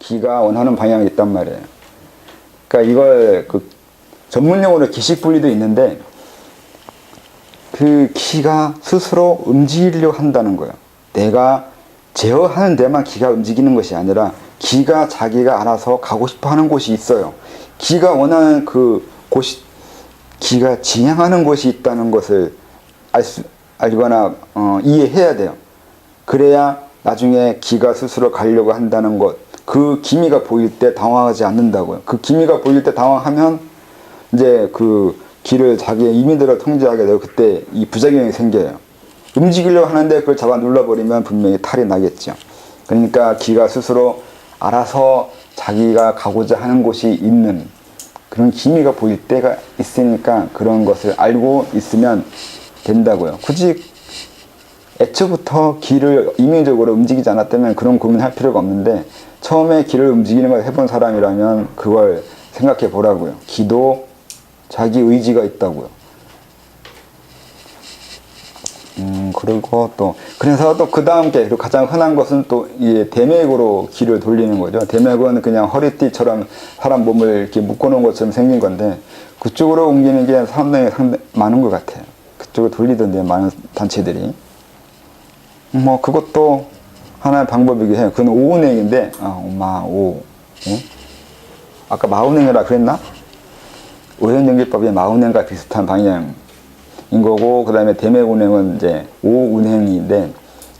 기가 원하는 방향이 있단 말이에요. 그러니까 이걸 그 전문용어로 기식분리도 있는데 그 기가 스스로 움직이려고 한다는 거예요. 내가 제어하는 데만 기가 움직이는 것이 아니라 기가 자기가 알아서 가고 싶어 하는 곳이 있어요. 기가 원하는 그 곳이, 기가 진행하는 곳이 있다는 것을 알거나 이해해야 돼요. 그래야 나중에 기가 스스로 가려고 한다는 것, 그 기미가 보일 때 당황하지 않는다고요. 그 기미가 보일 때 당황하면 이제 그 기를 자기의 이민대로 통제하게 되고 그때 이 부작용이 생겨요. 움직이려고 하는데 그걸 잡아 눌러버리면 분명히 탈이 나겠죠. 그러니까 기가 스스로 알아서 자기가 가고자 하는 곳이 있는 그런 기미가 보일 때가 있으니까 그런 것을 알고 있으면 된다고요. 굳이 애초부터 기를 임의적으로 움직이지 않았다면 그런 고민할 필요가 없는데 처음에 기를 움직이는 걸 해본 사람이라면 그걸 생각해 보라고요. 기도 자기 의지가 있다고요. 그리고 또 그래서 또 그 다음 게 가장 흔한 것은 또 이 대맥으로 기를 돌리는 거죠. 대맥은 그냥 허리띠처럼 사람 몸을 이렇게 묶어놓은 것처럼 생긴 건데 그쪽으로 옮기는 게 상당히 많은 것 같아요. 그쪽으로 돌리던데 많은 단체들이. 뭐 그것도 하나의 방법이긴 해요. 그건 오운행인데 아까 마운행이라 그랬나? 오행연기법이 마운행과 비슷한 방향인 거고 그 다음에 대맥운행은 이제 오운행인데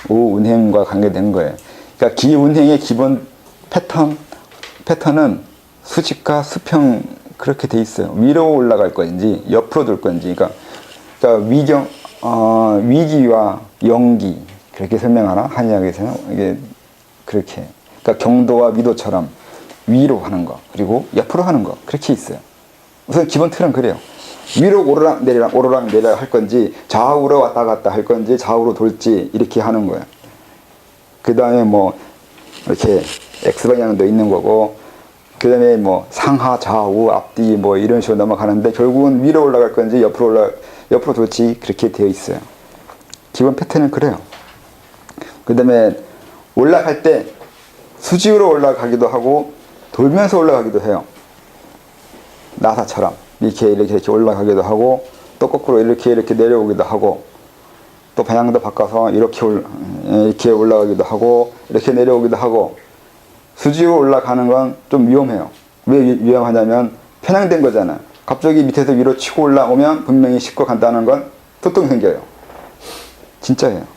오운행과 관계된 거예요. 그러니까 기운행의 기본 패턴은 수직과 수평 그렇게 돼 있어요. 위로 올라갈 건지 옆으로 돌 건지 그러니까 위기와 영기 그렇게 설명하나? 한의학에서는 이게 그렇게 그러니까 경도와 위도처럼 위로 하는 거 그리고 옆으로 하는 거 그렇게 있어요. 우선 기본 틀은 그래요. 위로 오르락 내리락 할 건지 좌우로 왔다 갔다 할 건지 좌우로 돌지 이렇게 하는 거예요. 그 다음에 뭐 이렇게 X방향도 있는 거고 그 다음에 뭐 상하 좌우 앞뒤 뭐 이런 식으로 넘어가는데 결국은 위로 올라갈 건지 옆으로 돌지 그렇게 되어 있어요. 기본 패턴은 그래요. 그 다음에 올라갈 때 수직으로 올라가기도 하고 돌면서 올라가기도 해요. 나사처럼 이렇게 올라가기도 하고 또 거꾸로 이렇게 내려오기도 하고 또 방향도 바꿔서 이렇게 올라가기도 하고 이렇게 내려오기도 하고 수직으로 올라가는 건 좀 위험해요. 왜 위험하냐면 편향된 거잖아요. 갑자기 밑에서 위로 치고 올라오면 분명히 싣고 간다는 건 두통이 생겨요. 진짜예요.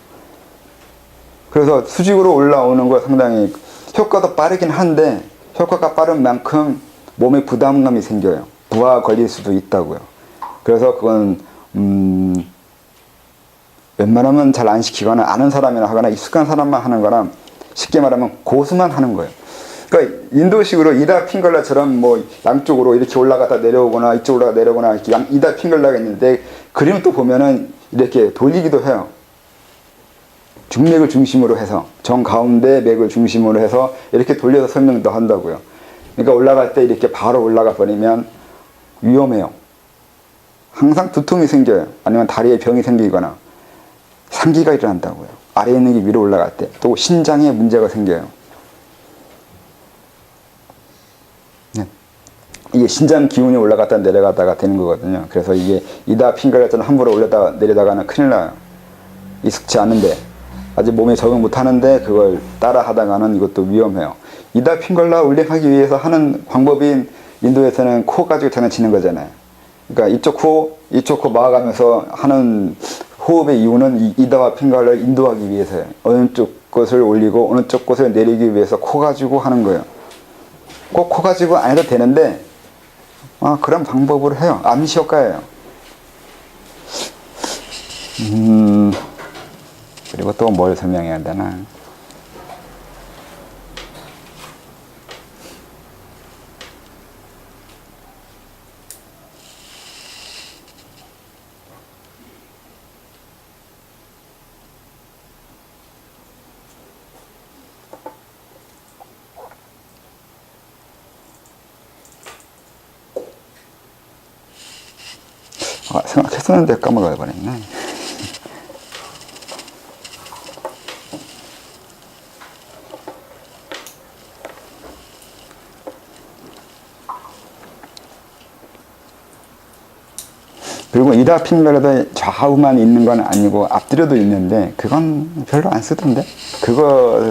그래서 수직으로 올라오는 거 상당히 효과도 빠르긴 한데 효과가 빠른 만큼 몸에 부담감이 생겨요. 부하 걸릴 수도 있다고요. 그래서 그건 웬만하면 잘 안 시키거나 아는 사람이나 하거나 익숙한 사람만 하는 거나 쉽게 말하면 고수만 하는 거예요. 그러니까 인도식으로 이다 핑글라처럼 뭐 양쪽으로 이렇게 올라갔다 내려오거나 이쪽으로 올라갔다 내려오거나 이렇게 이다 핑글라가 있는데 그림 또 보면은 이렇게 돌리기도 해요. 중맥을 중심으로 해서 정가운데 맥을 중심으로 해서 이렇게 돌려서 설명도 한다고요. 그러니까 올라갈 때 이렇게 바로 올라가 버리면 위험해요. 항상 두통이 생겨요. 아니면 다리에 병이 생기거나 상기가 일어난다고요. 아래에 있는 게 위로 올라갈 때 또 신장에 문제가 생겨요. 이게 신장 기운이 올라갔다 내려갔다가 되는 거거든요. 그래서 이게 이다 핑글라처럼 함부로 올렸다가 내려다가는 큰일 나요. 익숙치 않은데 아직 몸에 적응 못하는데 그걸 따라 하다가는 이것도 위험해요. 이다 핑글라 올림하기 위해서 하는 방법인 인도에서는 코 가지고 장난치는 거잖아요. 그러니까 이쪽 코 막아가면서 하는 호흡의 이유는 이다와 핑글라를 인도하기 위해서예요. 어느 쪽 것을 올리고 어느 쪽 것을 내리기 위해서 코 가지고 하는 거예요. 꼭 코 가지고 안 해도 되는데 그런 방법으로 해요. 암시 효과예요. 그리고 또 뭘 설명해야 되나? 생각했었는데 까먹어 버렸네. 그리고 이다핑가르다 좌우만 있는 건 아니고 앞뒤로도 있는데 그건 별로 안 쓰던데. 그거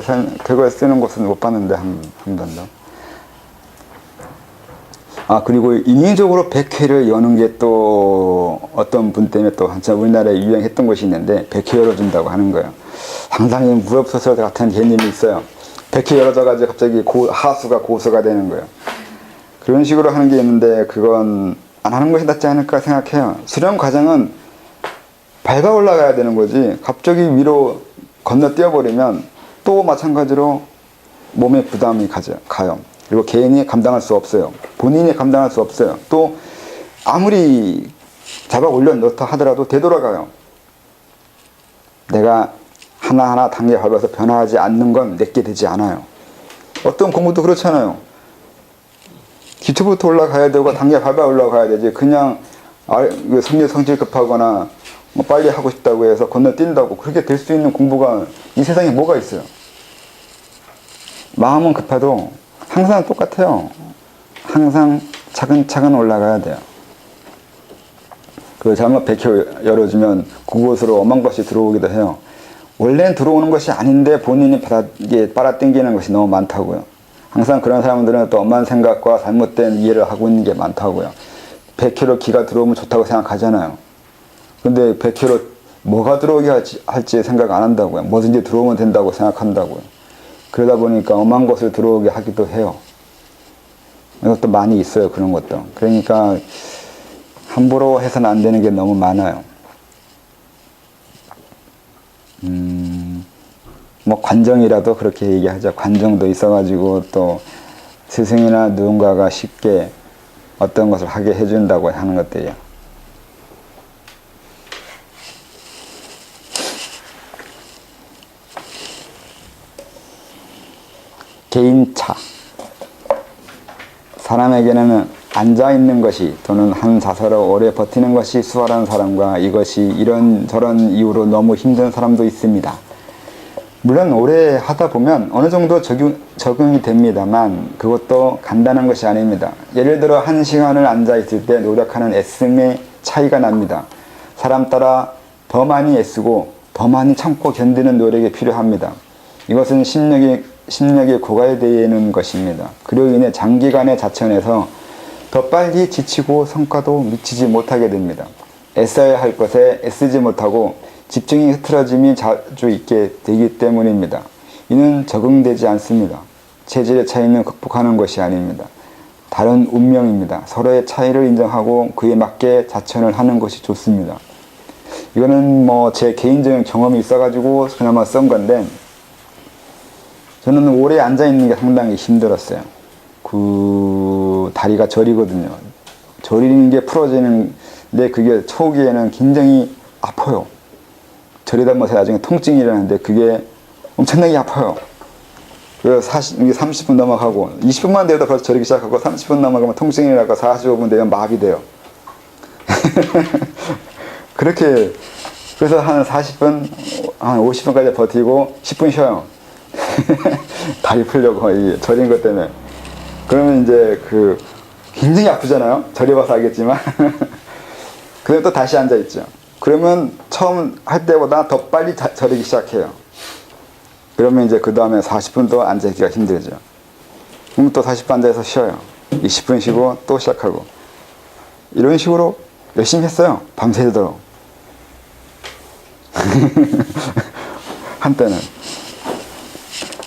쓰는 곳은 못 봤는데 한 번도. 아, 그리고 인위적으로 백회를 여는 게 또 어떤 분 때문에 또 한참 우리나라에 유행했던 곳이 있는데 백회 열어준다고 하는 거예요. 상당히 무협소설 같은 개념이 있어요. 백회 열어져가지고 갑자기 하수가 고수가 되는 거예요. 그런 식으로 하는 게 있는데 그건 안 하는 것이 낫지 않을까 생각해요. 수련 과정은 밟아 올라가야 되는 거지 갑자기 위로 건너뛰어 버리면 또 마찬가지로 몸에 부담이 가요. 그리고 개인이 감당할 수 없어요. 본인이 감당할 수 없어요. 또 아무리 잡아 올려 넣다 하더라도 되돌아가요. 내가 하나하나 단계 밟아서 변화하지 않는 건 내게 되지 않아요. 어떤 공부도 그렇잖아요. 기초부터 올라가야 되고 단계 밟아 올라가야 되지. 그냥 성질 급하거나 뭐 빨리 하고 싶다고 해서 건너뛴다고 그렇게 될 수 있는 공부가 이 세상에 뭐가 있어요. 마음은 급해도 항상 똑같아요. 항상 차근차근 올라가야 돼요. 그 잘못 백혀 열어주면 그곳으로 엄한 것이 들어오기도 해요. 원래는 들어오는 것이 아닌데 본인이 빨아당기는 것이 너무 많다고요. 항상 그런 사람들은 또 엄한 생각과 잘못된 이해를 하고 있는 게 많다고요. 100km 기가 들어오면 좋다고 생각하잖아요. 근데 100km 뭐가 들어오게 할지 생각 안 한다고요. 뭐든지 들어오면 된다고 생각한다고요. 그러다 보니까 엄한 것을 들어오게 하기도 해요. 이것도 많이 있어요. 그런 것도. 그러니까 함부로 해서는 안 되는 게 너무 많아요. 뭐 관정이라도 그렇게 얘기하죠. 관정도 있어가지고 또 스승이나 누군가가 쉽게 어떤 것을 하게 해준다고 하는 것들이요. 개인차. 사람에게는 앉아있는 것이 또는 한 자세로 오래 버티는 것이 수월한 사람과 이것이 이런저런 이유로 너무 힘든 사람도 있습니다. 물론 오래 하다 보면 어느 정도 적응이 됩니다만 그것도 간단한 것이 아닙니다. 예를 들어 1시간을 앉아있을 때 노력하는 애씀의 차이가 납니다. 사람 따라 더 많이 애쓰고 더 많이 참고 견디는 노력이 필요합니다. 이것은 심력이 고갈되는 것입니다. 그로 인해 장기간의 자천에서 더 빨리 지치고 성과도 미치지 못하게 됩니다. 애써야 할 것에 애쓰지 못하고 집중이 흐트러짐이 자주 있게 되기 때문입니다. 이는 적응되지 않습니다. 체질의 차이는 극복하는 것이 아닙니다. 다른 운명입니다. 서로의 차이를 인정하고 그에 맞게 자천을 하는 것이 좋습니다. 이거는 뭐 제 개인적인 경험이 있어가지고 그나마 쓴 건데 저는 오래 앉아있는 게 상당히 힘들었어요. 다리가 저리거든요. 저리는 게 풀어지는데 그게 초기에는 굉장히 아파요. 저리다 못해 나중에 통증이 일어나는데 그게 엄청나게 아파요. 그래서 30분 넘어가고 20분만 돼도 벌써 저리기 시작하고 30분 넘어가면 통증이 나고 45분 되면 마비돼요. 그렇게 그래서 한 40분, 한 50분까지 버티고 10분 쉬어요. 다리 풀려고 이 저린 것 때문에. 그러면 이제 굉장히 아프잖아요. 저려봐서 알겠지만. 그다음에 또 다시 앉아있죠. 그러면 처음 할 때보다 더 빨리 저리기 시작해요. 그러면 이제 그 다음에 40분도 앉아있기가 힘들죠. 그럼 또 40분 앉아서 쉬어요. 20분 쉬고 또 시작하고. 이런 식으로 열심히 했어요. 밤새도록. 한때는.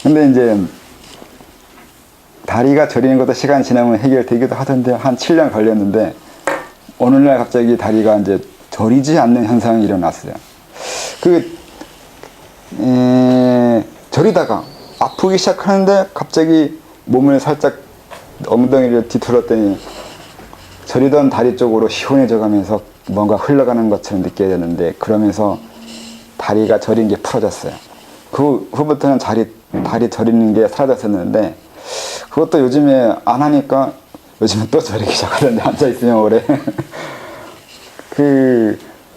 근데 이제 다리가 저리는 것도 시간이 지나면 해결되기도 하던데 한 7년 걸렸는데 오늘날 갑자기 다리가 이제 저리지 않는 현상이 일어났어요. 저리다가 아프기 시작하는데 갑자기 몸을 살짝 엉덩이를 뒤틀었더니 저리던 다리 쪽으로 시원해져 가면서 뭔가 흘러가는 것처럼 느껴야 되는데 그러면서 다리가 저린 게 풀어졌어요. 그 후부터는 다리 저리는 게 사라졌었는데 그것도 요즘에 안 하니까 요즘에 또 저리기 시작하던데 앉아있으면 오래.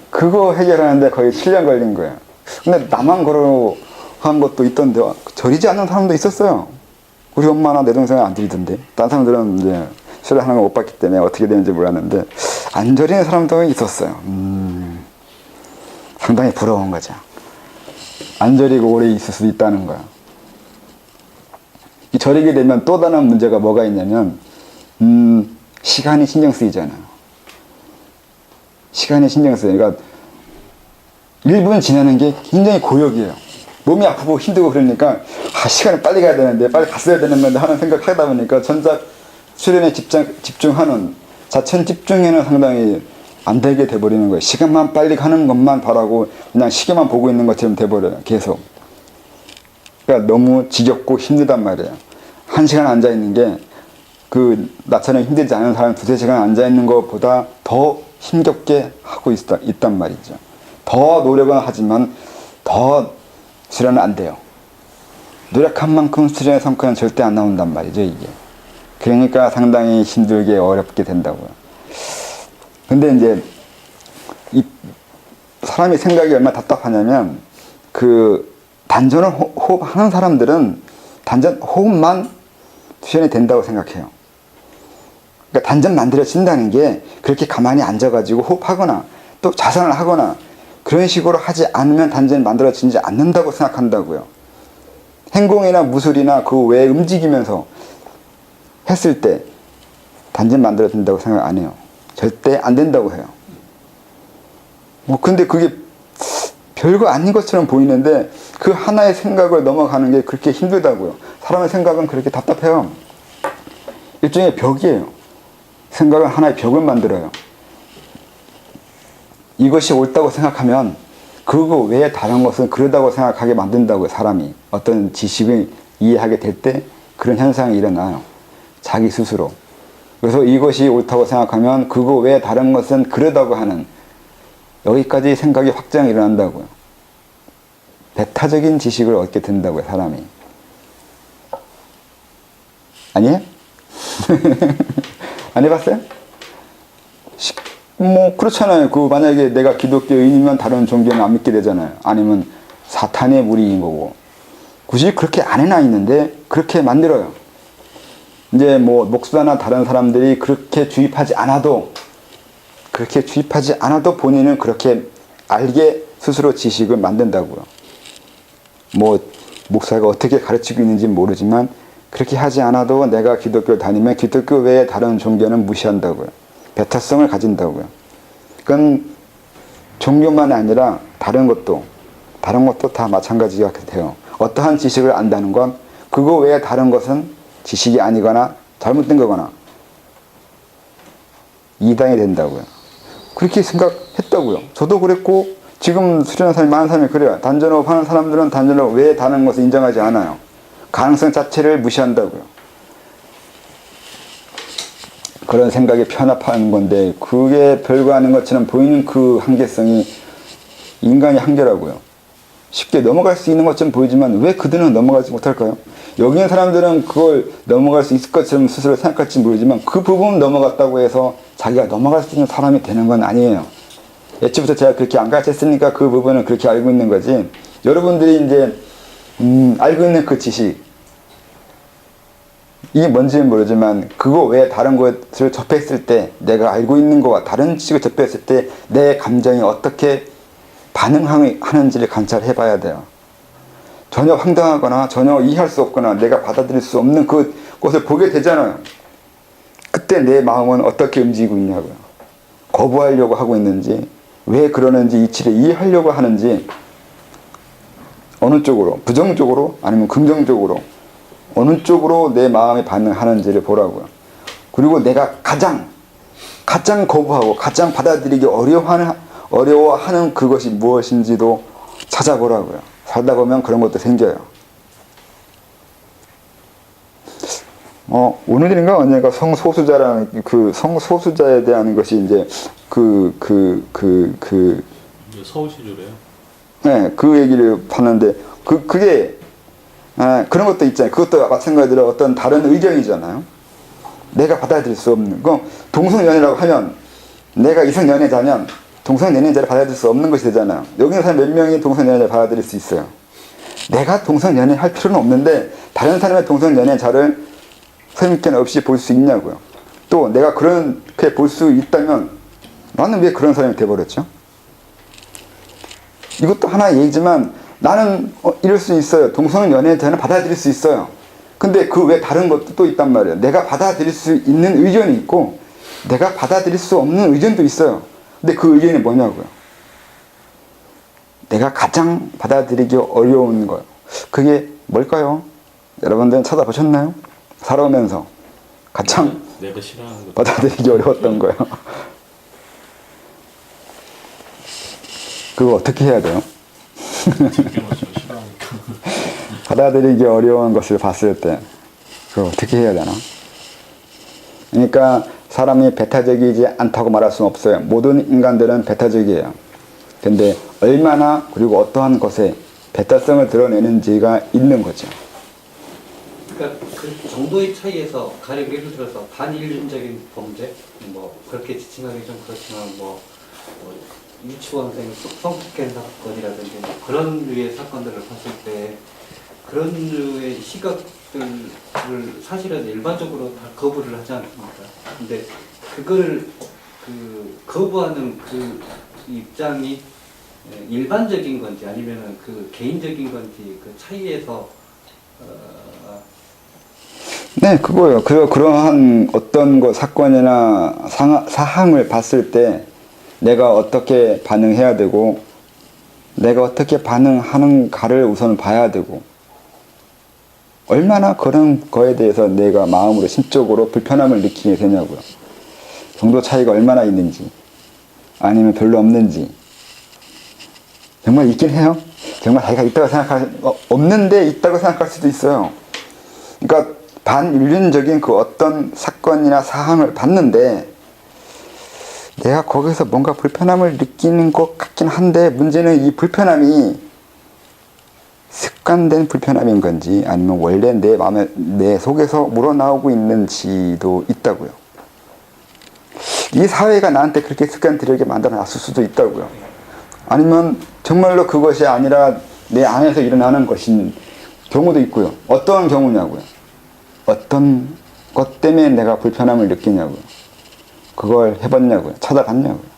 그거 해결하는데 거의 7년 걸린 거예요. 근데 나만 그러한 것도 있던데 저리지 않는 사람도 있었어요. 우리 엄마나 내 동생은 안 들리던데. 다른 사람들은 이제 수련하는 거 못 봤기 때문에 어떻게 되는지 몰랐는데 안 저리는 사람도 있었어요. 상당히 부러운 거죠. 안 저리고 오래 있을 수도 있다는 거야. 저리게 되면 또 다른 문제가 뭐가 있냐면 시간이 신경 쓰이잖아요. 시간이 신경 쓰여요. 그러니까 1분 지나는 게 굉장히 고역이에요. 몸이 아프고 힘들고 그러니까 시간이 빨리 가야 되는데 빨리 갔어야 되는 건데 하는 생각하다 보니까 전작 수련에 집중하는 자천 집중에는 상당히 안 되게 돼버리는 거예요. 시간만 빨리 가는 것만 바라고 그냥 시계만 보고 있는 것처럼 돼버려요. 계속. 그러니까 너무 지겹고 힘들단 말이에요. 1시간 앉아있는 게 나처럼 힘들지 않은 사람 2-3시간 앉아있는 것보다 더 힘겹게 하고 있단 말이죠. 더 노력은 하지만 더 수련은 안 돼요. 노력한 만큼 수련의 성과는 절대 안 나온단 말이죠, 이게. 그러니까 상당히 힘들게 어렵게 된다고요. 근데 이제 사람이 생각이 얼마나 답답하냐면 단전을 호흡하는 사람들은 단전 호흡만 수련이 된다고 생각해요. 그러니까 단전 만들어진다는 게 그렇게 가만히 앉아가지고 호흡하거나 또 자선을 하거나 그런 식으로 하지 않으면 단전이 만들어지지 않는다고 생각한다고요. 행공이나 무술이나 그 외에 움직이면서 했을 때 단전 만들어진다고 생각 안 해요. 절대 안 된다고 해요. 근데 그게 별거 아닌 것처럼 보이는데 그 하나의 생각을 넘어가는 게 그렇게 힘들다고요. 사람의 생각은 그렇게 답답해요. 일종의 벽이에요. 생각은 하나의 벽을 만들어요. 이것이 옳다고 생각하면 그거 외에 다른 것은 그러다고 생각하게 만든다고요. 사람이 어떤 지식을 이해하게 될 때 그런 현상이 일어나요. 자기 스스로. 그래서 이것이 옳다고 생각하면 그거 외에 다른 것은 그러다고 하는 여기까지 생각이 확장이 일어난다고요. 배타적인 지식을 얻게 된다고요. 사람이. 아니에요? 안 해봤어요? 그렇잖아요. 만약에 내가 기독교인이면 다른 종교는 안 믿게 되잖아요. 아니면 사탄의 무리인 거고. 굳이 그렇게 안 해놔 있는데 그렇게 만들어요. 이제 목사나 다른 사람들이 그렇게 주입하지 않아도 본인은 그렇게 알게 스스로 지식을 만든다고요. 목사가 어떻게 가르치고 있는지 모르지만 그렇게 하지 않아도 내가 기독교를 다니면 기독교 외에 다른 종교는 무시한다고요. 배타성을 가진다고요. 그건 종교만이 아니라 다른 것도 다 마찬가지가 돼요. 어떠한 지식을 안다는 건 그거 외에 다른 것은 지식이 아니거나 잘못된 거거나 이단이 된다고요. 그렇게 생각했다고요. 저도 그랬고 지금 수련하는 사람이 많은 사람이 그래요. 단전호흡 하는 사람들은 단전호흡 외에 다른 것을 인정하지 않아요. 가능성 자체를 무시한다고요. 그런 생각이 편합하는 건데 그게 별거 아닌 것처럼 보이는 그 한계성이 인간의 한계라고요. 쉽게 넘어갈 수 있는 것처럼 보이지만 왜 그들은 넘어가지 못할까요? 여기 있는 사람들은 그걸 넘어갈 수 있을 것처럼 스스로 생각할지 모르지만 그 부분 넘어갔다고 해서 자기가 넘어갈 수 있는 사람이 되는 건 아니에요. 애초부터 제가 그렇게 안 가르쳤으니까 그 부분은 그렇게 알고 있는 거지. 여러분들이 이제 알고 있는 그 지식 이게 뭔지는 모르지만 그거 외에 다른 것을 접했을 때 내가 알고 있는 거와 다른 지식을 접했을 때 내 감정이 어떻게 반응하는지를 관찰해 봐야 돼요. 전혀 황당하거나 전혀 이해할 수 없거나 내가 받아들일 수 없는 그것을 보게 되잖아요. 그때 내 마음은 어떻게 움직이고 있냐고요. 거부하려고 하고 있는지 왜 그러는지 이치를 이해하려고 하는지 어느 쪽으로 부정적으로 아니면 긍정적으로 어느 쪽으로 내 마음이 반응하는지를 보라고요. 그리고 내가 가장 거부하고 가장 받아들이기 어려워하는 그것이 무엇인지도 찾아보라고요. 살다 보면 그런 것도 생겨요. 오늘인가 언젠가 성소수자라는 성소수자에 대한 것이 이제 서울시주래요. 네, 그 얘기를 봤는데 그게 그런 것도 있잖아요. 그것도 마찬가지로 어떤 다른 의견이잖아요. 내가 받아들일 수 없는 동성연애라고 하면 내가 이성연애자면 동성연애자를 받아들일 수 없는 것이 되잖아요. 여기 있는 사람 몇 명이 동성연애자를 받아들일 수 있어요. 내가 동성연애 할 필요는 없는데 다른 사람의 동성연애자를 선입견 없이 볼 수 있냐고요. 또 내가 그렇게 볼 수 있다면 나는 왜 그런 사람이 돼버렸죠? 이것도 하나의 얘기지만 나는 이럴 수 있어요. 동성연애 저는 받아들일 수 있어요. 근데 그 외 다른 것도 또 있단 말이에요. 내가 받아들일 수 있는 의견이 있고 내가 받아들일 수 없는 의견도 있어요. 근데 그 의견이 뭐냐고요. 내가 가장 받아들이기 어려운 거 그게 뭘까요? 여러분들은 찾아보셨나요? 살아오면서 가장 내가 싫어하는 거. 받아들이기 어려웠던 거예요. 그거 어떻게 해야 돼요? 질병을 저 싫어하니까. 받아들이기 어려운 것을 봤을 때 그걸 어떻게 해야 되나? 그러니까 사람이 배타적이지 않다고 말할 수는 없어요. 모든 인간들은 배타적이에요. 근데 얼마나 그리고 어떠한 것에 배타성을 드러내는지가 있는 거죠. 그러니까 그 정도의 차이에서 가령 예를 들어서 반인륜적인 범죄, 뭐 그렇게 지칭하기 좀 그렇지만 뭐 유치원생 성폭행 사건이라든지 뭐 그런 류의 사건들을 봤을 때 그런 류의 시각들을 사실은 일반적으로 다 거부를 하지 않습니까? 근데 그걸 그 거부하는 그 입장이 일반적인 건지 아니면은 그 개인적인 건지 그 차이에서 네, 그거요. 그러한 어떤 거 사건이나 사항을 봤을 때 내가 어떻게 반응해야 되고 내가 어떻게 반응하는가를 우선 봐야 되고 얼마나 그런 거에 대해서 내가 마음으로 심적으로 불편함을 느끼게 되냐고요. 정도 차이가 얼마나 있는지 아니면 별로 없는지 정말 있긴 해요. 정말 자기가 있다고 없는데 있다고 생각할 수도 있어요. 그러니까 반인륜적인 그 어떤 사건이나 사항을 봤는데 내가 거기서 뭔가 불편함을 느끼는 것 같긴 한데 문제는 이 불편함이 습관된 불편함인 건지 아니면 원래 내 속에서 물어나오고 있는지도 있다고요. 이 사회가 나한테 그렇게 습관 들이게 만들어 놨을 수도 있다고요. 아니면 정말로 그것이 아니라 내 안에서 일어나는 것인 경우도 있고요. 어떤 경우냐고요. 어떤 것 때문에 내가 불편함을 느끼냐고요. 그걸 해봤냐고요. 찾아봤냐고요.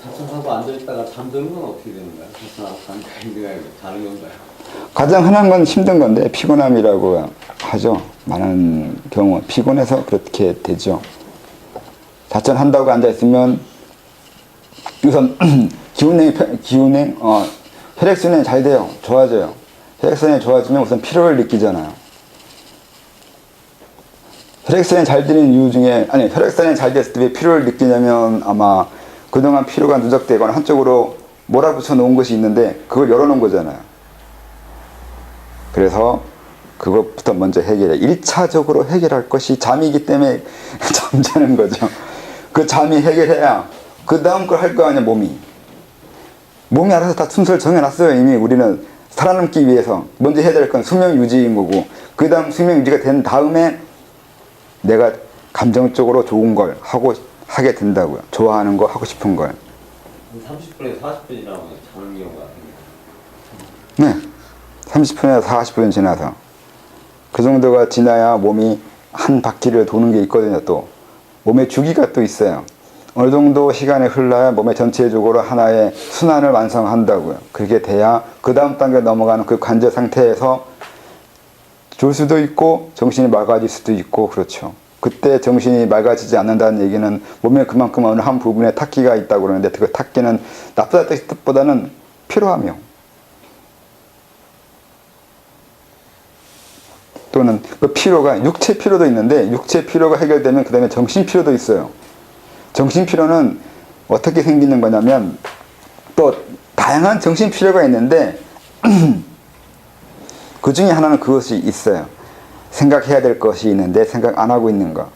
자천하고 앉아있다가 잠드는 건 어떻게 되는 거야? 자천하고 앉아있는 게 다른 건가요? 가장 흔한 건 힘든 건데 피곤함이라고 하죠. 많은 경우 피곤해서 그렇게 되죠. 자천한다고 앉아있으면 우선 기운행 혈액순환이 잘 돼요. 좋아져요. 혈액순환이 좋아지면 우선 피로를 느끼잖아요. 혈액순환이 잘 되는 이유 중에 혈액순환이 잘 됐을 때 왜 피로를 느끼냐면 아마 그동안 피로가 누적되거나 한쪽으로 몰아붙여 놓은 것이 있는데 그걸 열어놓은 거잖아요. 그래서 그것부터 먼저 해결해. 1차적으로 해결할 것이 잠이기 때문에 잠자는 거죠. 그 잠이 해결해야 그 다음 걸 할 거 아니야. 몸이 알아서 다 순서를 정해놨어요. 이미 우리는 살아남기 위해서 먼저 해야 될 건 수명 유지인 거고 그 다음 수명 유지가 된 다음에 내가 감정적으로 좋은 걸 하게 된다고요. 좋아하는 거 하고 싶은 걸. 30분에서 40분이라고 자는 경우가 생겨요. 네. 30분에서 40분 지나서 그 정도가 지나야 몸이 한 바퀴를 도는 게 있거든요. 또 몸의 주기가 또 있어요. 어느 정도 시간이 흘러야 몸의 전체적으로 하나의 순환을 완성한다고요. 그게 돼야 그 다음 단계 넘어가는 그 관절 상태에서 좋을 수도 있고 정신이 맑아질 수도 있고 그렇죠. 그때 정신이 맑아지지 않는다는 얘기는 몸에 그만큼 어느 한 부분에 탁기가 있다고 그러는데 그 탁기는 나쁘다 뜻보다는 피로하며 또는 그 피로가 육체 피로도 있는데 육체 피로가 해결되면 그 다음에 정신 피로도 있어요. 정신 피로는 어떻게 생기는 거냐면 또 다양한 정신 피로가 있는데 그 중에 하나는 그것이 있어요. 생각해야 될 것이 있는데 생각 안 하고 있는 거.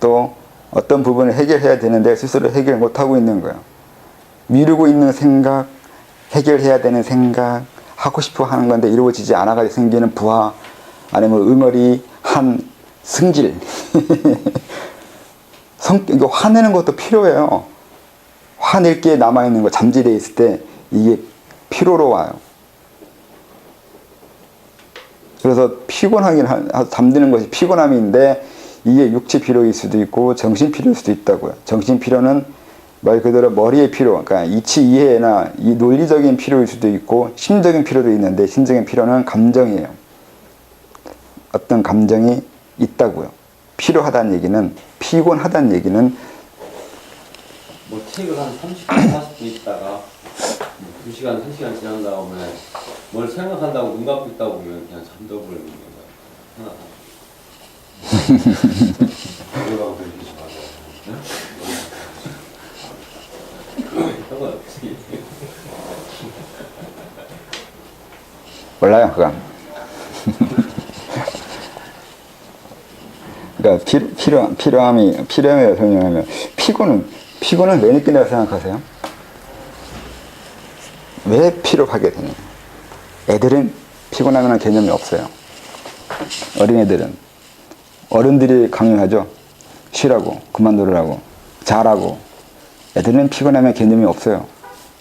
또 어떤 부분을 해결해야 되는데 스스로 해결 못 하고 있는 거예요. 미루고 있는 생각, 해결해야 되는 생각, 하고 싶어 하는 건데 이루어지지 않아가지고 생기는 부하, 아니면 응어리, 승질. 이거 화내는 것도 필요해요. 화낼 게 남아있는 거, 잠재되어 있을 때 이게 피로로 와요. 그래서 피곤하긴 잠드는 것이 피곤함인데 이게 육체 피로일 수도 있고 정신 피로일 수도 있다고요. 정신 피로는 말 그대로 머리의 피로, 그러니까 이치 이해나 이 논리적인 피로일 수도 있고 심적인 피로도 있는데 심적인 피로는 감정이에요. 어떤 감정이 있다고요. 피로하다는 얘기는 피곤하다는 얘기는 뭐 책을 한 30분, 40분 있다가 2시간, 3시간 지난 다음에 뭘 생각한다고 눈 감고 있다 보면 그냥 잠들어버리는 거예요. 노래방 들리지 마세요. 상관없지. 몰라요, 그건. 그러니까 필요함을 설명하면 피곤은 왜 느낀다고 생각하세요? 왜 피로하게 되냐? 애들은 피곤하면 개념이 없어요. 어린애들은. 어른들이 강요하죠. 쉬라고, 그만두라고, 자라고. 애들은 피곤하면 개념이 없어요.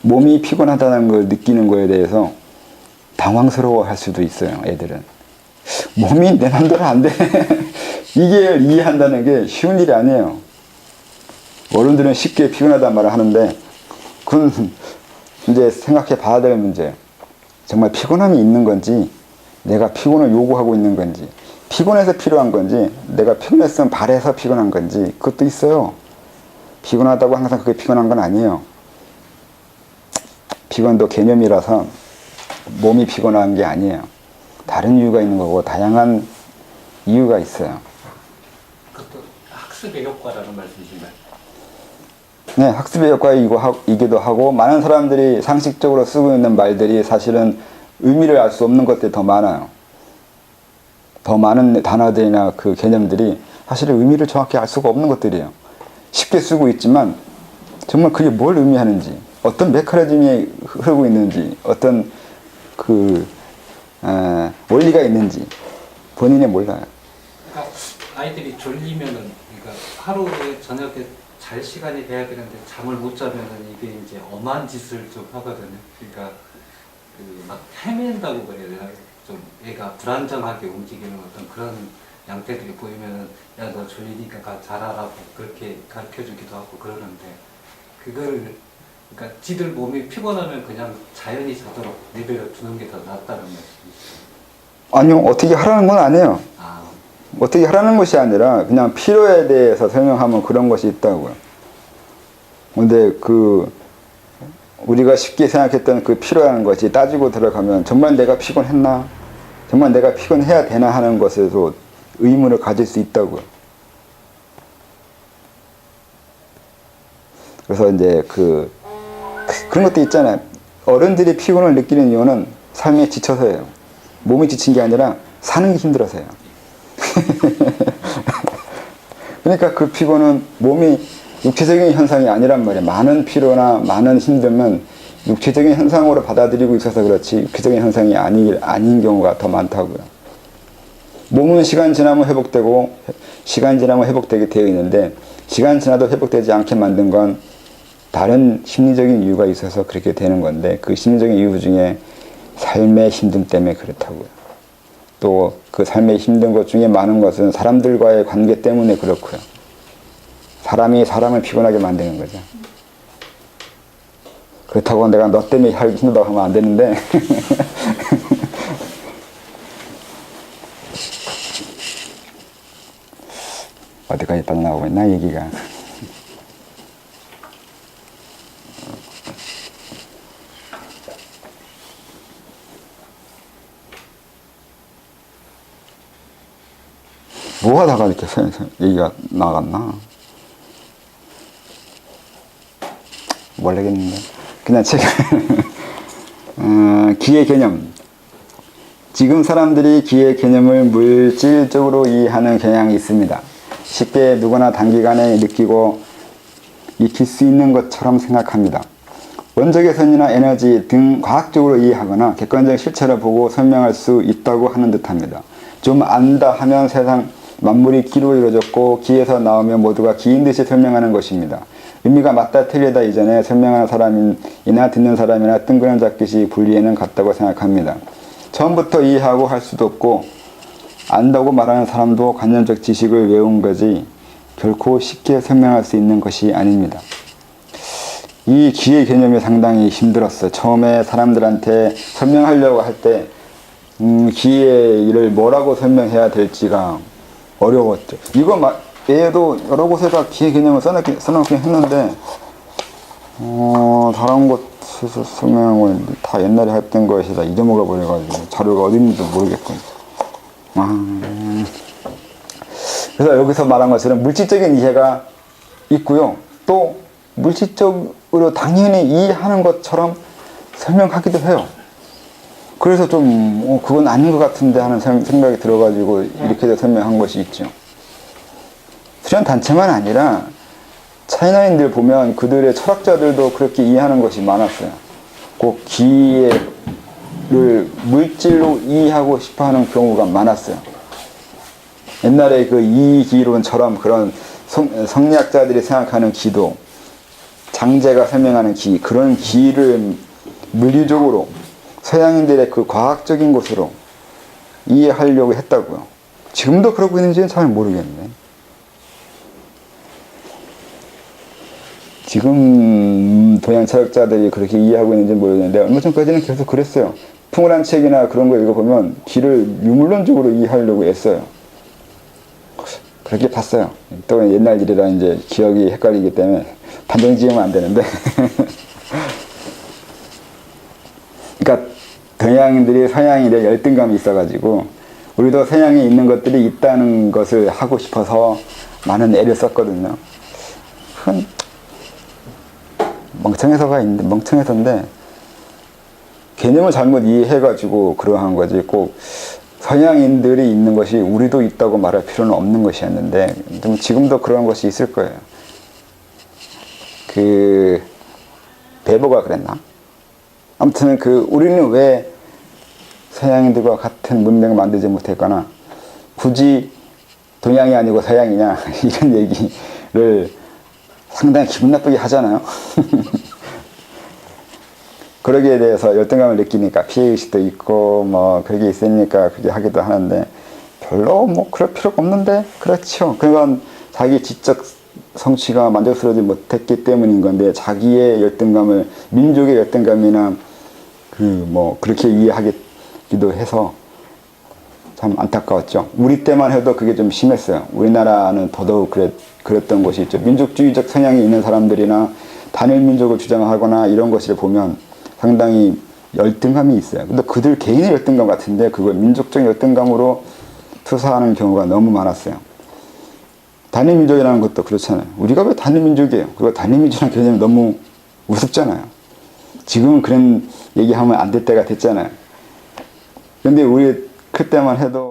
몸이 피곤하다는 걸 느끼는 거에 대해서 당황스러워 할 수도 있어요, 애들은. 몸이 내 맘대로 안 돼. 이게 이해한다는 게 쉬운 일이 아니에요. 어른들은 쉽게 피곤하다는 말을 하는데, 그건 이제 생각해 봐야 될 문제예요. 정말 피곤함이 있는 건지, 내가 피곤을 요구하고 있는 건지, 피곤해서 필요한 건지, 내가 피곤했으면 바래서 피곤한 건지, 그것도 있어요. 피곤하다고 항상 그게 피곤한 건 아니에요. 피곤도 개념이라서 몸이 피곤한 게 아니에요. 다른 이유가 있는 거고, 다양한 이유가 있어요. 그것도 학습의 효과라는 말씀이신가요? 네, 학습의 효과이기도 하고, 많은 사람들이 상식적으로 쓰고 있는 말들이 사실은 의미를 알 수 없는 것들이 더 많아요. 더 많은 단어들이나 그 개념들이 사실은 의미를 정확히 알 수가 없는 것들이에요. 쉽게 쓰고 있지만, 정말 그게 뭘 의미하는지, 어떤 메커니즘이 흐르고 있는지, 어떤 원리가 있는지, 본인이 몰라요. 그러니까 아이들이 졸리면은, 그러니까 하루에 저녁에 잘 시간이 돼야 되는데 잠을 못 자면은 이게 이제 엄한 짓을 좀 하거든요. 그러니까 막 헤맨다고 그래야 되나? 좀 얘가 불안정하게 움직이는 어떤 그런 양태들이 보이면은 야, 너 졸리니까 가 자라라고 그렇게 가르쳐 주기도 하고 그러는데, 그걸 그러니까 지들 몸이 피곤하면 그냥 자연히 자도록 내버려 두는 게 더 낫다는 말씀이시죠. 아니요, 어떻게 하라는 건 아니에요. 아, 어떻게 하라는 것이 아니라 그냥 필요에 대해서 설명하면 그런 것이 있다고요. 근데 우리가 쉽게 생각했던 그 필요한 것이 따지고 들어가면 정말 내가 피곤했나? 정말 내가 피곤해야 되나 하는 것에서 의문을 가질 수 있다고요. 그래서 이제 그런 것도 있잖아요. 어른들이 피곤을 느끼는 이유는 삶에 지쳐서예요. 몸이 지친 게 아니라 사는 게 힘들어서요. 그러니까 그 피곤은 몸이 육체적인 현상이 아니란 말이에요. 많은 피로나 많은 힘듦은 육체적인 현상으로 받아들이고 있어서 그렇지 육체적인 현상이 아닌 경우가 더 많다고요. 몸은 시간 지나면 회복되고 시간 지나면 회복되게 되어 있는데, 시간 지나도 회복되지 않게 만든 건 다른 심리적인 이유가 있어서 그렇게 되는 건데, 그 심리적인 이유 중에 삶의 힘듦 때문에 그렇다고요. 또 그 삶의 힘든 것 중에 많은 것은 사람들과의 관계 때문에 그렇고요. 사람이 사람을 피곤하게 만드는 거죠. 그렇다고 내가 너 때문에 살기 힘들다고 하면 안 되는데 어디까지 빠져나가고 있나 얘기가. 뭐 하다가 이렇게 얘기가 나갔나? 모르겠는데. 그냥 기의 개념. 지금 사람들이 기의 개념을 물질적으로 이해하는 경향이 있습니다. 쉽게 누구나 단기간에 느끼고 익힐 수 있는 것처럼 생각합니다. 원자계선이나 에너지 등 과학적으로 이해하거나 객관적 실체를 보고 설명할 수 있다고 하는 듯합니다. 좀 안다 하면 세상 만물이 기로 이루어졌고 기에서 나오면 모두가 기인 듯이 설명하는 것입니다. 의미가 맞다 틀리다 이전에 설명하는 사람이나 듣는 사람이나 뜬구름 잡듯이 분리에는 같다고 생각합니다. 처음부터 이해하고 할 수도 없고 안다고 말하는 사람도 관념적 지식을 외운 거지 결코 쉽게 설명할 수 있는 것이 아닙니다. 이 기의 개념이 상당히 힘들었어요. 처음에 사람들한테 설명하려고 할 때 기의 일을 뭐라고 설명해야 될지가 어려웠죠. 이거 외에도 여러 곳에다 기의 개념을 써놓긴 했는데 다른 곳에서 설명한 건 다 옛날에 했던 것이 다 잊어먹어 버려가지고 자료가 어디 있는지 모르겠군요. 그래서 여기서 말한 것처럼 물질적인 이해가 있고요. 또 물질적으로 당연히 이해하는 것처럼 설명하기도 해요. 그래서 좀 그건 아닌 것 같은데 하는 생각이 들어가지고 이렇게 설명한 것이 있죠. 수련 단체만 아니라 차이나인들 보면 그들의 철학자들도 그렇게 이해하는 것이 많았어요. 꼭 기를 물질로 이해하고 싶어하는 경우가 많았어요. 옛날에 그 이기론처럼 그런 성리학자들이 생각하는 기도, 장제가 설명하는 기, 그런 기를 물리적으로 서양인들의 그 과학적인 것으로 이해하려고 했다고요. 지금도 그러고 있는지는 잘 모르겠네. 지금 동양 철학자들이 그렇게 이해하고 있는지는 모르겠는데 얼마 전까지는 계속 그랬어요. 풍울한 책이나 그런 거 읽어보면 기를 유물론적으로 이해하려고 애써요. 그렇게 봤어요. 또 옛날 일이라 이제 기억이 헷갈리기 때문에 판정 지으면 안 되는데 그러니까 동양인들이 서양인의 열등감이 있어가지고 우리도 서양에 있는 것들이 있다는 것을 하고 싶어서 많은 애를 썼거든요. 그건 멍청해서인데 개념을 잘못 이해해가지고 그러한 거지 꼭 서양인들이 있는 것이 우리도 있다고 말할 필요는 없는 것이었는데 좀 지금도 그런 것이 있을 거예요. 그 베버가 그랬나? 아무튼 우리는 왜 서양인들과 같은 문명을 만들지 못했거나 굳이 동양이 아니고 서양이냐 이런 얘기를 상당히 기분 나쁘게 하잖아요. 그러기에 대해서 열등감을 느끼니까 피해의식도 있고 뭐 그게 있으니까 그게 하기도 하는데 별로 뭐 그럴 필요가 없는데 그렇죠. 그건 자기 지적 성취가 만족스러우지 못했기 때문인 건데 자기의 열등감을 민족의 열등감이나 그렇게 이해하기도 해서 참 안타까웠죠. 우리 때만 해도 그게 좀 심했어요. 우리나라는 더더욱 그랬던 것이 있죠. 민족주의적 성향이 있는 사람들이나 단일 민족을 주장하거나 이런 것을 보면 상당히 열등감이 있어요. 근데 그들 개인의 열등감 같은데 그걸 민족적 열등감으로 투사하는 경우가 너무 많았어요. 단일 민족이라는 것도 그렇잖아요. 우리가 왜 단일 민족이에요? 그리고 단일 민족이라는 개념이 너무 우습잖아요. 지금은 그런 얘기하면 안 될 때가 됐잖아요. 근데 우리 그때만 해도